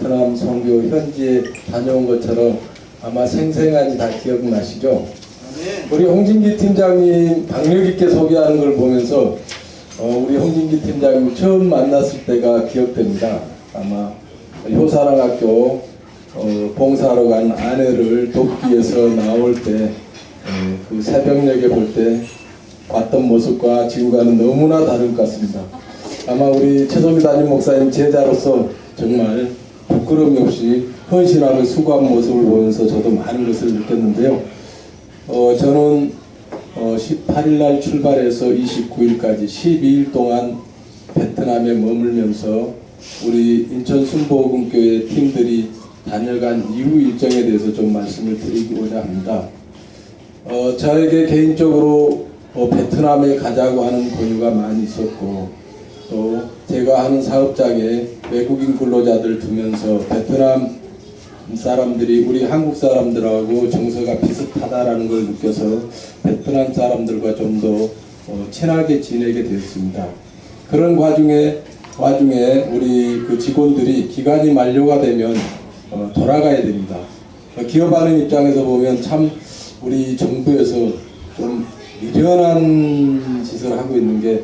베트남 선교 현지에 다녀온 것처럼 아마 생생하니 다 기억나시죠? 우리 홍진기 팀장님 박력 있게 소개하는 걸 보면서 우리 홍진기 팀장님 처음 만났을 때가 기억됩니다. 아마 효사랑학교 봉사하러 간 아내를 돕기 위해서 나올 때 그 새벽녘에 볼 때 봤던 모습과 지금과는 너무나 다를 것 같습니다. 아마 우리 최성규 담임 목사님 제자로서 정말 부끄러움이 없이 헌신하며 수고한 모습을 보면서 저도 많은 것을 느꼈는데요. 저는 18일 날 출발해서 29일까지 12일 동안 베트남에 머물면서 우리 인천 순복음교회 팀들이 다녀간 이후 일정에 대해서 좀 말씀을 드리고자 합니다. 저에게 개인적으로 베트남에 가자고 하는 권유가 많이 있었고, 또 제가 하는 사업장에 외국인 근로자들 두면서 베트남 사람들이 우리 한국 사람들하고 정서가 비슷하다라는 걸 느껴서 베트남 사람들과 좀 더 친하게 지내게 되었습니다. 그런 와중에 우리 그 직원들이 기간이 만료가 되면 돌아가야 됩니다. 기업하는 입장에서 보면 참 우리 정부에서 좀 미련한 짓을 하고 있는 게,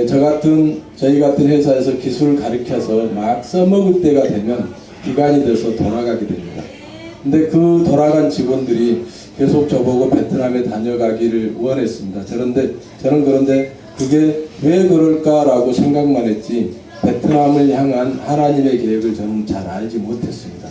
저희 같은 회사에서 기술을 가르쳐서 막 써먹을 때가 되면 기간이 돼서 돌아가게 됩니다. 근데 그 돌아간 직원들이 계속 저보고 베트남에 다녀가기를 원했습니다. 그런데 그게 왜 그럴까라고 생각만 했지 베트남을 향한 하나님의 계획을 저는 잘 알지 못했습니다.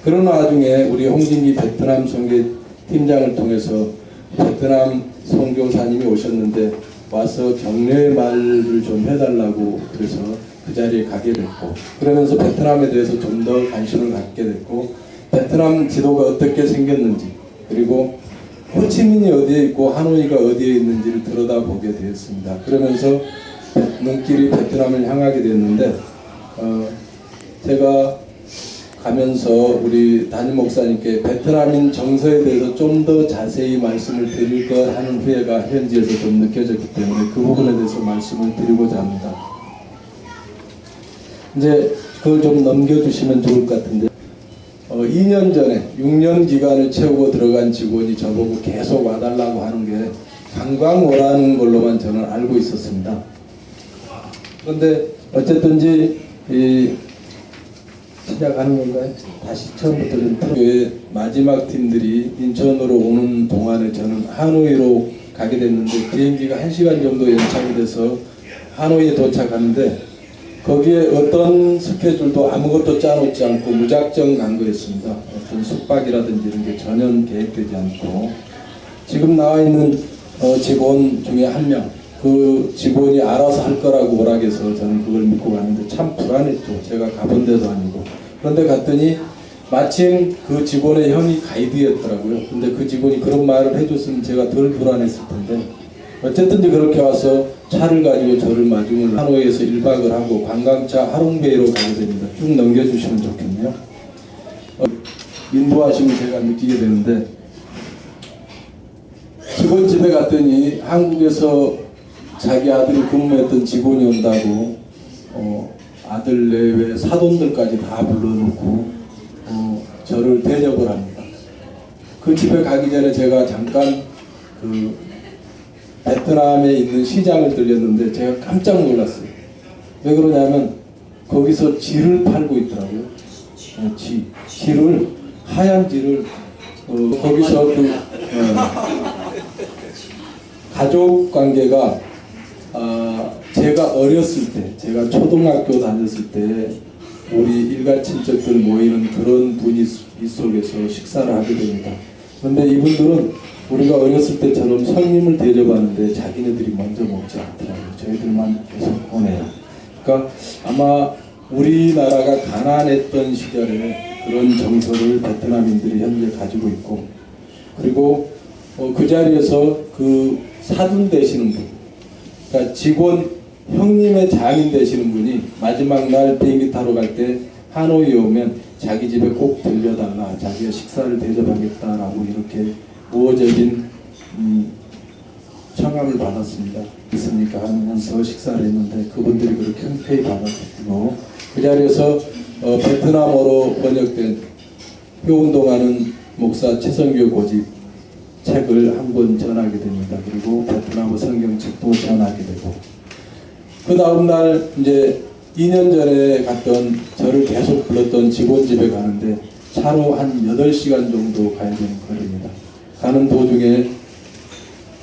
그런 와중에 우리 홍진기 베트남 선교팀장을 통해서 베트남 선교사님이 오셨는데 와서 격려의 말을 좀 해달라고 그래서 그 자리에 가게 됐고, 그러면서 베트남에 대해서 좀 더 관심을 갖게 됐고, 베트남 지도가 어떻게 생겼는지, 그리고 호치민이 어디에 있고 하노이가 어디에 있는지를 들여다보게 되었습니다. 그러면서 눈길이 베트남을 향하게 됐는데, 제가 가면서 우리 담임 목사님께 베트남인 정서에 대해서 좀 더 자세히 말씀을 드릴 것 하는 후회가 현지에서 좀 느껴졌기 때문에 그 부분에 대해서 말씀을 드리고자 합니다. 이제 그걸 좀 넘겨주시면 좋을 것 같은데, 2년 전에 6년 기간을 채우고 들어간 직원이 저보고 계속 와달라고 하는 게 관광 오라는 걸로만 저는 알고 있었습니다. 그런데 어쨌든지 시작하는 건가요? 다시 처음부터 좀 교회 마지막 팀들이 인천으로 오는 동안에 저는 하노이로 가게 됐는데, 비행기가 1시간 정도 연착이 돼서 하노이에 도착하는데, 거기에 어떤 스케줄도 아무것도 짜놓지 않고 무작정 간 거였습니다. 어떤 숙박이라든지 이런 게 전혀 계획되지 않고, 지금 나와 있는 직원 중에 한 명, 그 직원이 알아서 할 거라고 오락해서 저는 그걸 믿고 갔는데 참 불안했죠. 제가 가본 데도 아니고. 그런데 갔더니 마침 그 직원의 형이 가이드였더라고요. 근데 그 직원이 그런 말을 해줬으면 제가 덜 불안했을 텐데, 어쨌든지 그렇게 와서 차를 가지고 저를 마중을 하노이에서 1박을 하고 관광차 하롱베이로 가게 됩니다. 쭉 넘겨주시면 좋겠네요. 인도하시면 제가 느끼게 되는데, 직원 집에 갔더니 한국에서 자기 아들이 근무했던 직원이 온다고 아들 내외 사돈들까지 다 불러놓고 저를 대접을 합니다. 그 집에 가기 전에 제가 잠깐 그 베트남에 있는 시장을 들렸는데 제가 깜짝 놀랐어요. 왜 그러냐면 거기서 쥐를 팔고 있더라고요. 쥐를, 하얀 쥐를 거기서 그 가족 관계가 제가 어렸을 때, 제가 초등학교 다녔을 때 우리 일가 친척들 모이는 그런 분위기 속에서 식사를 하게 됩니다. 그런데 이분들은 우리가 어렸을 때처럼 손님을 대접하는데 자기네들이 먼저 먹지 않더라고요. 저희들만 계속 오네요. 그러니까 아마 우리나라가 가난했던 시절에 그런 정서를 베트남인들이 현재 가지고 있고, 그리고 그 자리에서 그 사돈 되시는 분, 그러니까 직원 형님의 장인 되시는 분이 마지막 날 비행기 타러 갈 때 하노이에 오면 자기 집에 꼭 들려달라, 자기가 식사를 대접하겠다라고 이렇게 우호적인 청함을 받았습니다. 있습니까? 하면서 식사를 했는데 그분들이 그렇게 흔쾌히 받았고, 그 자리에서 베트남어로 번역된 효운동하는 목사 최성교 고집 책을 한 권 전하게 됩니다. 그리고 베트남어 성경책도 전하게 되고, 그 다음날 이제 2년 전에 갔던, 저를 계속 불렀던 직원 집에 가는데 차로 한 8시간 정도 가야 되는 거리입니다. 가는 도중에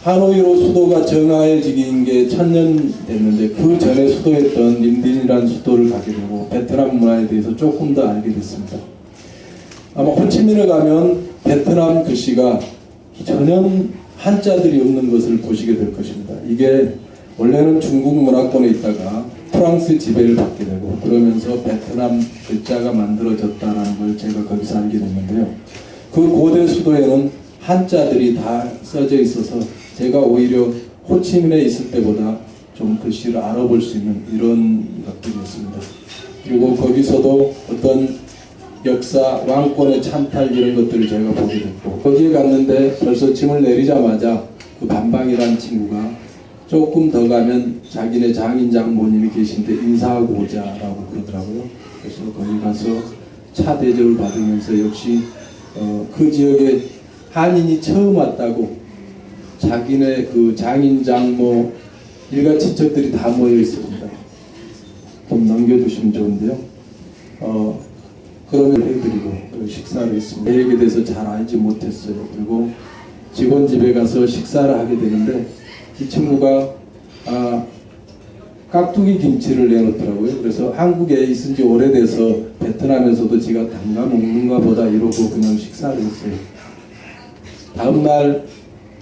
하노이로 수도가 정화해지긴 게 1000년 됐는데 그 전에 수도였던 림딘이라는 수도를 가게 되고 베트남 문화에 대해서 조금 더 알게 됐습니다. 아마 호치민에 가면 베트남 글씨가 전혀 한자들이 없는 것을 보시게 될 것입니다. 이게 원래는 중국 문화권에 있다가 프랑스 지배를 받게 되고 그러면서 베트남 글자가 만들어졌다는 걸 제가 거기서 알게 됐는데요. 그 고대 수도에는 한자들이 다 써져 있어서 제가 오히려 호치민에 있을 때보다 좀 글씨를 알아볼 수 있는 이런 것들이었습니다. 그리고 거기서도 어떤 역사, 왕권의 찬탈 이런 것들을 제가 보게 됐고, 거기에 갔는데 벌써 짐을 내리자마자 그 반방이라는 친구가 조금 더 가면 자기네 장인 장모님이 계신데 인사하고 오자라고 그러더라고요. 그래서 거기 가서 차 대접을 받으면서 역시 그 지역에 한인이 처음 왔다고 자기네 그 장인 장모 일가 친척들이 다 모여 있습니다. 좀 넘겨주시면 좋은데요. 그러면 해드리고 식사를 했습니다. 계획에 대해서 잘 알지 못했어요. 그리고 직원 집에 가서 식사를 하게 되는데 이 친구가 깍두기 김치를 내놓더라고요. 그래서 한국에 있은 지 오래돼서 베트남에서도 제가 담가 먹는가 보다 이러고 그냥 식사를 했어요. 다음날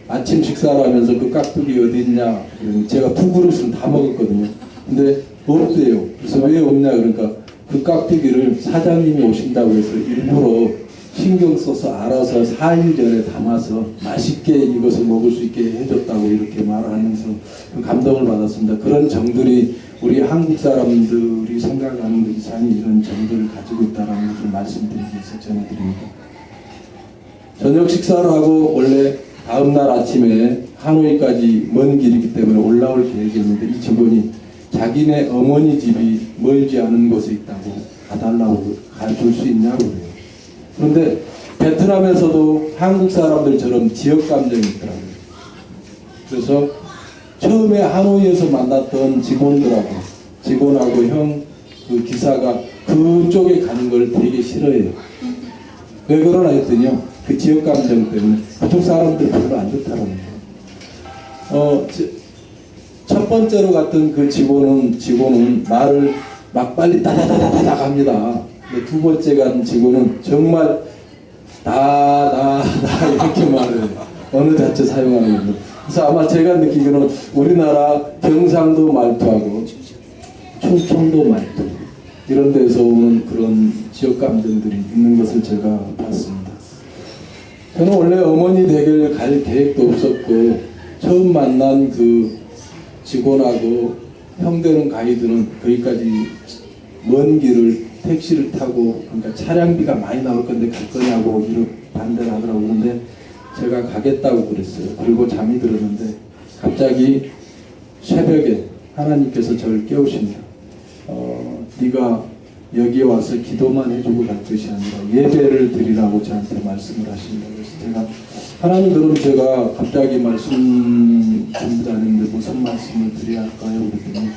아침 식사를 하면서 그 깍두기 어디 있냐, 제가 2그릇은 다 먹었거든요. 근데 없대요. 그래서 왜 없냐 그러니까 그 깍두기를 사장님이 오신다고 해서 일부러 신경 써서 알아서 4일 전에 담아서 맛있게 이것을 먹을 수 있게 해줬다고 이렇게 말하면서 감동을 받았습니다. 그런 정들이 우리 한국 사람들이 생각하는 그 이상의 이런 정들을 가지고 있다는 것을 말씀드리기 위해서 전해드립니다. 저녁 식사를 하고 원래 다음날 아침에 하노이까지 먼 길이기 때문에 올라올 계획이었는데 이 직원이 자기네 어머니 집이 멀지 않은 곳에 있다고 가달라고 가줄 수 있냐고 그래요. 그런데 베트남에서도 한국 사람들처럼 지역 감정이 있더라고요. 그래서 처음에 하노이에서 만났던 직원하고 형 그 기사가 그쪽에 가는 걸 되게 싫어해요. 왜 그러나 했더니요. 그 지역 감정 때문에 그쪽 사람들 별로 안 좋다는 거예요. 첫 번째로 갔던 그 직원은 말을 막 빨리 따다다다닥 합니다. 두 번째 간 직원은 정말 다 이렇게 말을 해요. 어느 자체 사용하는 겁니다. 그래서 아마 제가 느끼기로는 우리나라 경상도 말투하고 충청도 말투 이런 데서 오는 그런 지역 감정들이 있는 것을 제가 봤습니다. 저는 원래 어머니 댁을 갈 계획도 없었고 처음 만난 그 직원하고 형되는 가이드는 거기까지 먼 길을 택시를 타고 그러니까 차량비가 많이 나올 건데 갈 거냐고 이렇게 반대를 하더라고요. 그런데 제가 가겠다고 그랬어요. 그리고 잠이 들었는데 갑자기 새벽에 하나님께서 저를 깨우십니다. 네가 여기에 와서 기도만 해주고 갈 것이 아니라 예배를 드리라고 저한테 말씀을 하십니다. 그래서 제가 하나님 그럼 제가 갑자기 말씀 준비하는데 무슨 말씀을 드려야 할까요? 그랬더니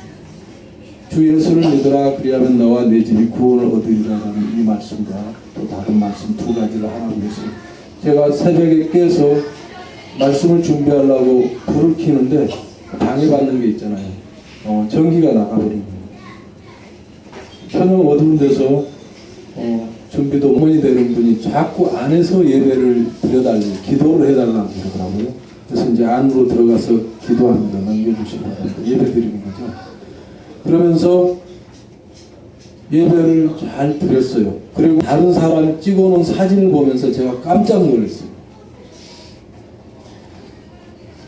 주 예수를 믿으라 그리하면 너와 내 집이 구원을 얻으리라는 이 말씀과 또 다른 말씀 2가지를 하라고 했어요. 제가 새벽에 깨서 말씀을 준비하려고 불을 켜는데 방해받는 게 있잖아요. 전기가 나가버린 거예요. 저녁 어두운 데서 준비도 어머니 되는 분이 자꾸 안에서 예배를 드려달라고 기도를 해달라고 그러더라고요. 그래서 이제 안으로 들어가서 기도합니다. 넘겨주시기 바랍니다. 예배 드리는 거죠. 그러면서 예배를 잘 드렸어요. 그리고 다른 사람 찍어놓은 사진을 보면서 제가 깜짝 놀랐어요.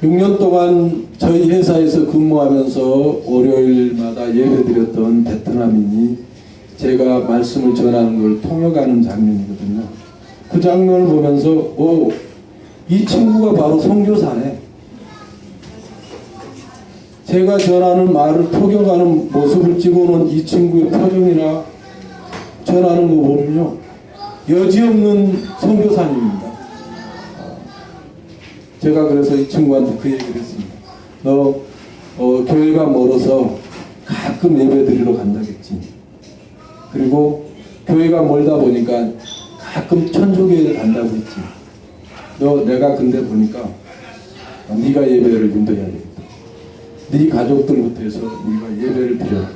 6년 동안 저희 회사에서 근무하면서 월요일마다 예배 드렸던 베트남인이 제가 말씀을 전하는 걸 통역하는 장면이거든요. 그 장면을 보면서 이 친구가 바로 선교사네. 제가 전하는 말을 통역하는 모습을 찍어놓은 이 친구의 표정이나 전하는 거 보면요, 여지없는 선교사님입니다. 제가 그래서 이 친구한테 그 얘기를 했습니다. 너 교회가 멀어서 가끔 예배 드리러 간다겠지. 그리고 교회가 멀다 보니까 가끔 천주교회를 간다고 했지. 내가 근데 보니까 네가 예배를 인도해야 되겠다. 네 가족들부터 해서 네가 예배를 드려라.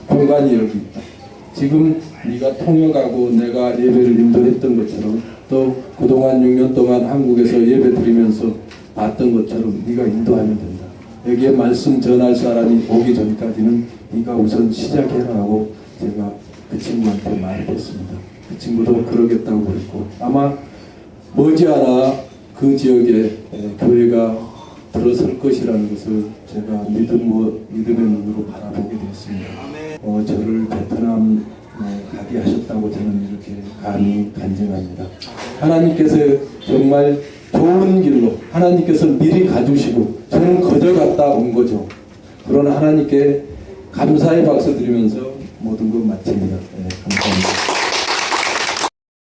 공간이 여기 있다. 지금 네가 통역하고 내가 예배를 인도했던 것처럼 또 그동안 6년 동안 한국에서 예배 드리면서 봤던 것처럼 네가 인도하면 된다. 여기에 말씀 전할 사람이 오기 전까지는 네가 우선 시작해라 하고 제가 그 친구한테 말을 했습니다. 그 친구도 그러겠다고 그랬고 아마 머지않아 그 지역에 교회가 들어설 것이라는 것을 제가 믿음의 눈으로 바라보게 되었습니다. 저를 베트남 가게 하셨다고 저는 이렇게 감히 간증합니다. 하나님께서 정말 좋은 길로 하나님께서 미리 가주시고 저는 거저 갔다 온 거죠. 그러나 하나님께 감사의 박수 드리면서 모든 것 마칩니다. 감사합니다.